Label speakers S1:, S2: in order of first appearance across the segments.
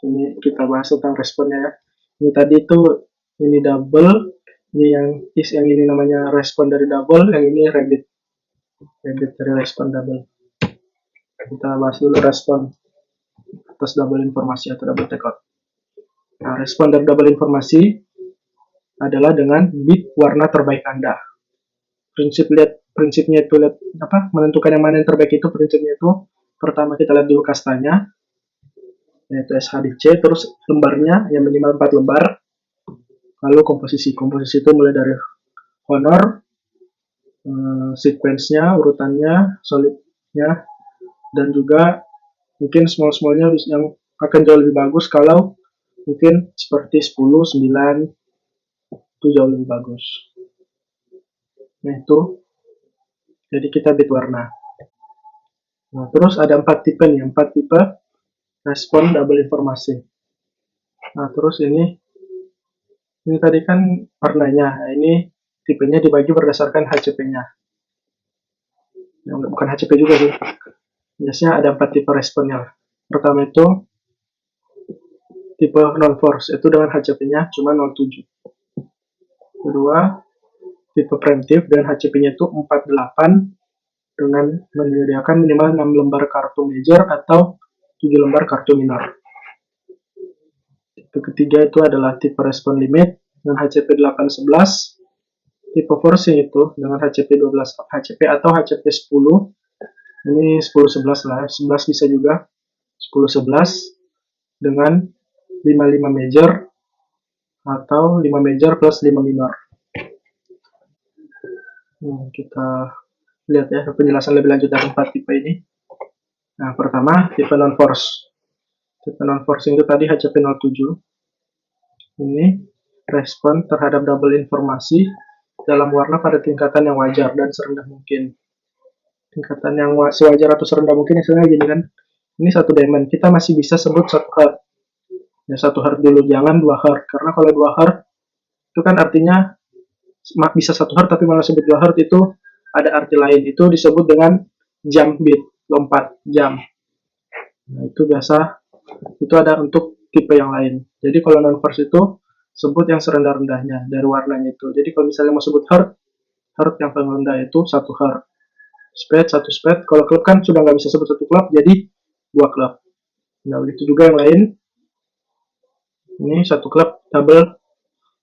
S1: Ini kita bahas tentang responnya ya. Ini tadi itu ini double, ini yang ini namanya respon dari double, yang ini rabbit dari respon double. Kita bahas dulu respon atas double informasi atau double takeout. Nah, respon dari double informasi adalah dengan bit warna terbaik Anda. Prinsipnya itu lihat apa? Menentukan yang mana yang terbaik itu prinsipnya itu pertama kita lihat dulu kastanya, yaitu SHDC, terus lembarnya yang minimal 4 lembar. Lalu komposisi itu mulai dari honor, sequence-nya, urutannya, solidnya, dan juga mungkin small-smallnya yang akan jauh lebih bagus kalau mungkin seperti 10, 9 itu jauh lebih bagus. Nah itu, jadi kita bit warna. Nah terus ada 4 tipe nih, 4 tipe respon double informasi. Nah terus ini tadi kan warnanya, nah, ini tipenya dibagi berdasarkan HCP-nya. Ya, bukan HCP juga sih. Biasanya ada 4 tipe responnya. Pertama itu tipe non-force, itu dengan HCP-nya cuma 0,7. Kedua, tipe preemptive dan HCP-nya itu 48 dengan menyediakan minimal 6 lembar kartu major atau 7 lembar kartu minor. Tipe ketiga itu adalah tipe respon limit dengan HCP 811. Tipe forcing itu dengan HCP 12 HCP atau HCP 10. Ini 10-11 lah, 11 bisa juga. 10-11 dengan 55 major atau 5 major plus 5 minor. Kita lihat ya penjelasan lebih lanjut dari 4 tipe ini. Nah, pertama tipe non-force. Tipe non-forcing itu tadi HCP 07. Ini respon terhadap double informasi dalam warna pada tingkatan yang wajar dan serendah mungkin. Tingkatan yang sewajar atau serendah mungkin misalnya gini kan, ini 1 diamond, kita masih bisa sebut 1 heart. Ya 1 heart dulu, jangan 2 heart, karena kalau 2 heart itu kan artinya bisa 1 heart tapi malah sebut 2 heart, itu ada arti lain, itu disebut dengan jump bit, lompat jam. Nah itu biasa, itu ada untuk tipe yang lain. Jadi kalau non-force itu sebut yang serendah-rendahnya dari warnanya itu. Jadi kalau misalnya mau sebut heart yang paling rendah itu 1 heart. Spade 1 spade, kalau klub kan sudah nggak bisa sebut 1 klub, jadi 2 klub. Nah begitu juga yang lain. Ini 1 klub double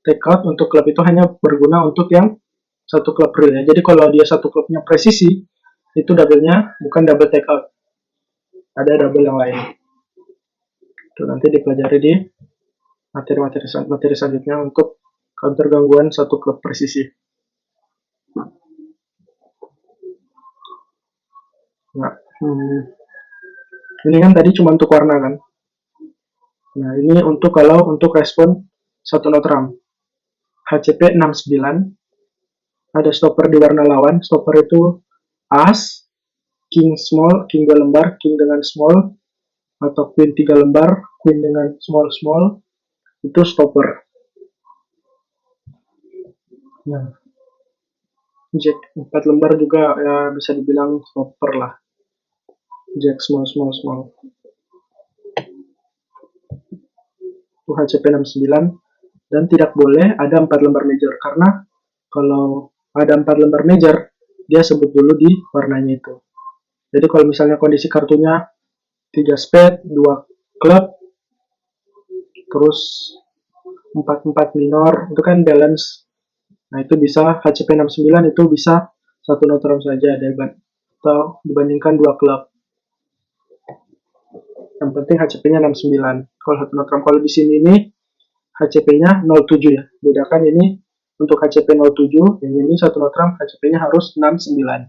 S1: takeout, untuk klub itu hanya berguna untuk yang 1 klub real ya. Jadi kalau dia 1 klubnya presisi, itu double-nya bukan double takeout. Ada double yang lain. Itu nanti dipelajari di materi selanjutnya untuk counter gangguan 1 klub presisi. Nah, ini kan tadi cuma untuk warna kan. Nah, ini untuk kalau untuk respon 1 notram. HCP 69. Ada stopper di warna lawan. Stopper itu as, king small, king 2 lembar, king dengan small, atau queen 3 lembar, queen dengan small, itu stopper. Nah, jack 4 lembar juga ya bisa dibilang stopper lah. Jack small. Itu HCP 69. Dan tidak boleh ada 4 lembar major, karena kalau ada 4 lembar major, dia sebut dulu di warnanya itu. Jadi kalau misalnya kondisi kartunya 3 spade, 2 club, terus 4 minor, itu kan balance. Nah itu bisa HCP 69 itu bisa 1 notram saja atau dibandingkan 2 club. Yang penting HCP-nya 69. Kalau 1 notram, kalau di sini ini HCP-nya 07 ya. Bedakan ini untuk HCP 07, yang ini 1 notram HCP-nya harus 69.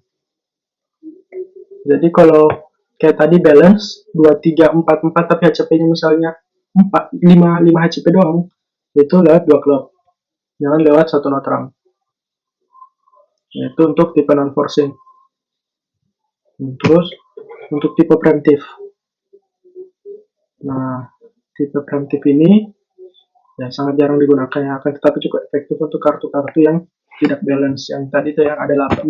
S1: Jadi kalau kayak tadi balance 2, 3, 4, 4 tapi HCP-nya misalnya 4, 5 HCP doang, itu lewat 2 klub. Jangan lewat 1 notram. Itu untuk tipe non-forcing. Terus untuk tipe preemptive. Nah, tipe preemptive ini ya sangat jarang digunakan ya, akan tetapi cukup efektif untuk kartu-kartu yang tidak balance. Yang tadi itu yang ada 6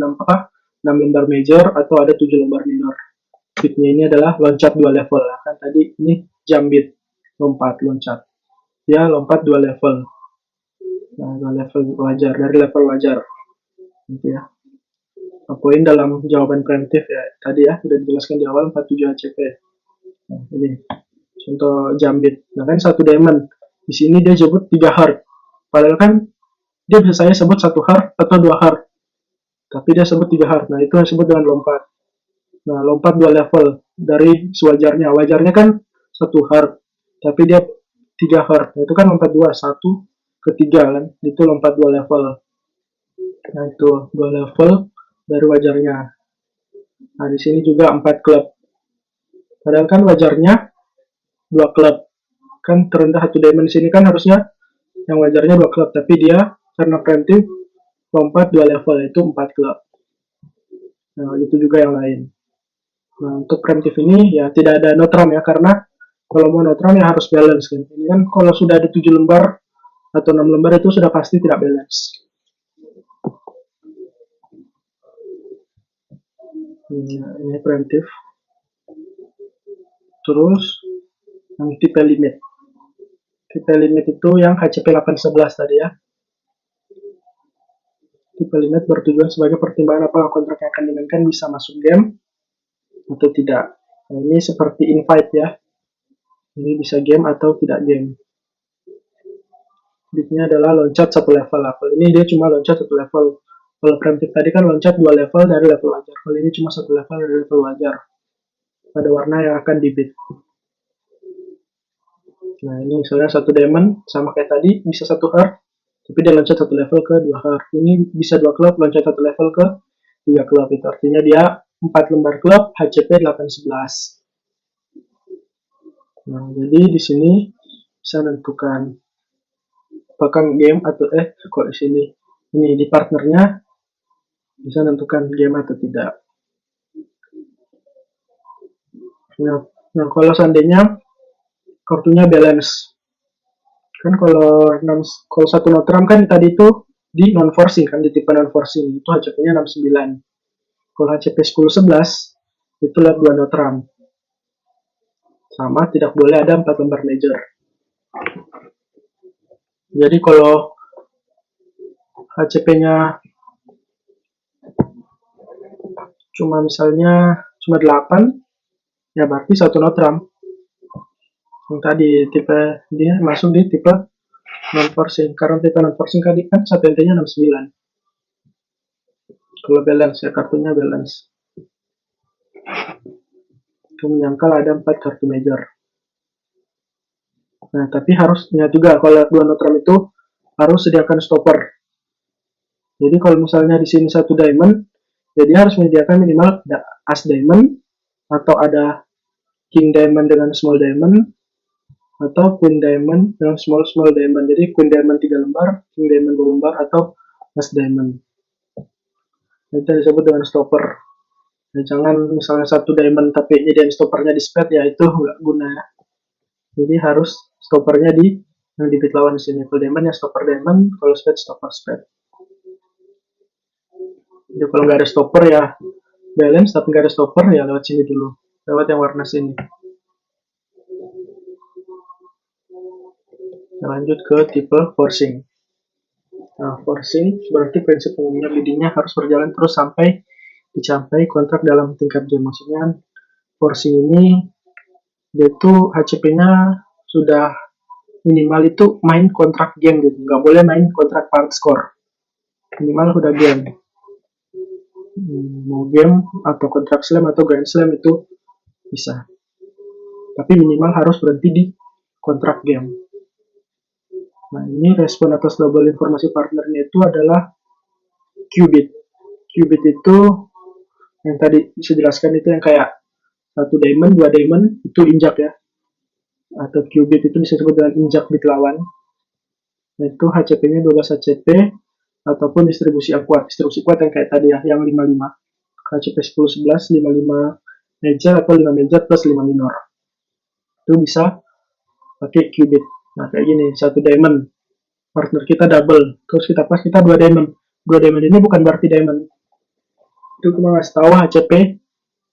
S1: lembar major atau ada 7 lembar minor. Bitnya ini adalah loncat 2 level. Kan tadi ini jump bit. loncat. Dia lompat 2 level. Nah, 2 level wajar, dari level wajar. Gitu ya. Nah, poin dalam jawaban preemptif ya, tadi ya, sudah dijelaskan di awal 47 HCP. Nah, ini contoh jambit. Nah, kan 1 diamond. Di sini dia sebut 3 heart. Padahal kan dia bisa saya sebut 1 heart atau 2 heart. Tapi dia sebut 3 heart. Nah, itu yang disebut dengan lompat. Nah, lompat 2 level dari sewajarnya. Wajarnya kan 1 heart. Tapi dia 3 heart. Nah, itu kan lompat 2. 1 ke 3 kan. Itu lompat 2 level. Nah, itu 2 level dari wajarnya. Nah, di sini juga 4 klub. Padahal kan wajarnya 2 klub. Kan terendah 1 diamond di sini kan harusnya yang wajarnya 2 klub. Tapi dia karena preemptif lompat 2 level, itu 4 klub. Nah, itu juga yang lain. Nah, untuk preemptif ini ya tidak ada notram ya, karena kalau mau notram ya harus balance kan. Ini kan kalau sudah ada 7 lembar atau 6 lembar itu sudah pasti tidak balance. Ini preemptif. Terus yang tipe limit. Tipe limit itu yang HCP 811 tadi ya. Tipe limit bertujuan sebagai pertimbangan apakah kontrak yang akan dimainkan bisa masuk game atau tidak. Nah, ini seperti invite ya. Ini bisa game atau tidak game. Bitnya adalah loncat 1 level. Kalau ini dia cuma loncat 1 level. Kalau preemptif tadi kan loncat 2 level dari level wajar. Kalau ini cuma 1 level dari level wajar. Pada warna yang akan dibit. Nah, ini misalnya 1 diamond sama kayak tadi bisa 1 heart, tapi dia loncat 1 level ke 2 heart. Ini bisa 2 klub loncat 1 level ke 3 klub. Itu artinya dia 4 lembar klub HCP 811. Nah, jadi di sini bisa menentukan apakah game atau kok di sini ini di partnernya bisa menentukan game atau tidak. Nah, kalau seandainya kartunya balance, kan kalau 1 notram kan tadi itu di non forcing kan, di tipe non forcing itu HCP-nya 69. Kalau HCP 1011 itu lihat 2 notram. Sama tidak boleh ada 4 lembar major. Jadi kalau HCP-nya cuma misalnya cuma 8, ya berarti 1 notram. Yang tadi tipe dia masuk di tipe non forcing. Karena tipe non forcing tadi kan 1 nya 69. Kalau balance ya, kartunya balance. Itu menyangkal ada 4 kartu major. Nah, tapi harus ingat juga kalau 2 notram itu harus sediakan stopper. Jadi kalau misalnya di sini 1 diamond, jadi harus menyediakan minimal ada as diamond atau ada king diamond dengan small diamond atau queen diamond dengan small diamond. Jadi queen diamond 3 lembar, king diamond 2 lembar atau as diamond. Itu disebut dengan stopper. Dan jangan misalnya 1 diamond tapi jadian stoppernya di spade, ya itu nggak guna ya. Jadi harus stoppernya di yang di bit lawan di sini. Kalau diamond ya stopper diamond, kalau spade stopper spade. Jadi kalau nggak ada stopper ya balance, tapi nggak ada stopper ya lewat sini dulu, lewat yang warna sini. Lanjut ke tipe forcing. Nah, forcing berarti prinsip umumnya biddingnya harus berjalan terus sampai dicapai kontrak dalam tingkat game. Maksudnya forcing ini dia tuh HCP-nya sudah minimal itu main kontrak game gitu, nggak boleh main kontrak part score, minimal udah game. Mau game atau kontrak slam atau grand slam itu bisa, tapi minimal harus berhenti di kontrak game. Nah, ini respon atas double informasi partnernya itu adalah qubit. Qubit itu yang tadi bisa jelaskan itu yang kayak 1 diamond, 2 diamond itu injak ya. Atau qubit itu disebut dengan injak bit lawan. Itu HCP-nya 12 HCP ataupun distribusi yang kuat. Distribusi kuat yang kayak tadi ya, yang 55. HCP 10 11 55 major atau 5 major plus 5 minor. Itu bisa pakai qubit. Nah, kayak gini, 1 diamond. Partner kita double. Terus kita pas kita 2 diamond. 2 diamond ini bukan berarti diamond. Itu cuma ngasih tahu HCP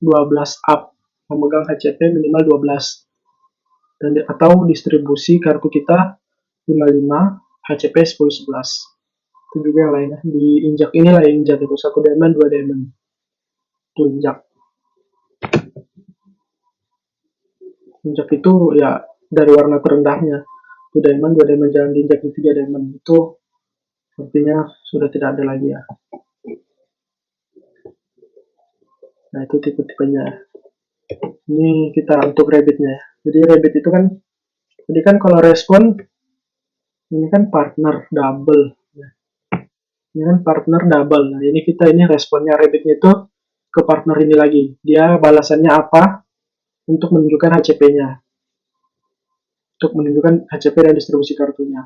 S1: 12 up. Memegang HCP minimal 12. atau distribusi kartu kita 55, HCP 10-11. Itu juga yang lainnya. Diinjak inilah yang injak itu 1 diamond, 2 diamond. Itu injak. Injak itu ya dari warna terendahnya. 1 diamond, 2 diamond, jangan diinjak di 3 diamond. Itu artinya sudah tidak ada lagi ya. Nah, itu tipe-tipenya. Ini kita untuk rabbitnya ya. Jadi rabbit itu kan, jadi kan kalau respon ini kan partner double. Ini kan partner double. Nah, ini kita ini responnya rabbitnya itu ke partner ini lagi. Dia balasannya apa untuk menunjukkan HCP-nya. Untuk menunjukkan HCP dan distribusi kartunya.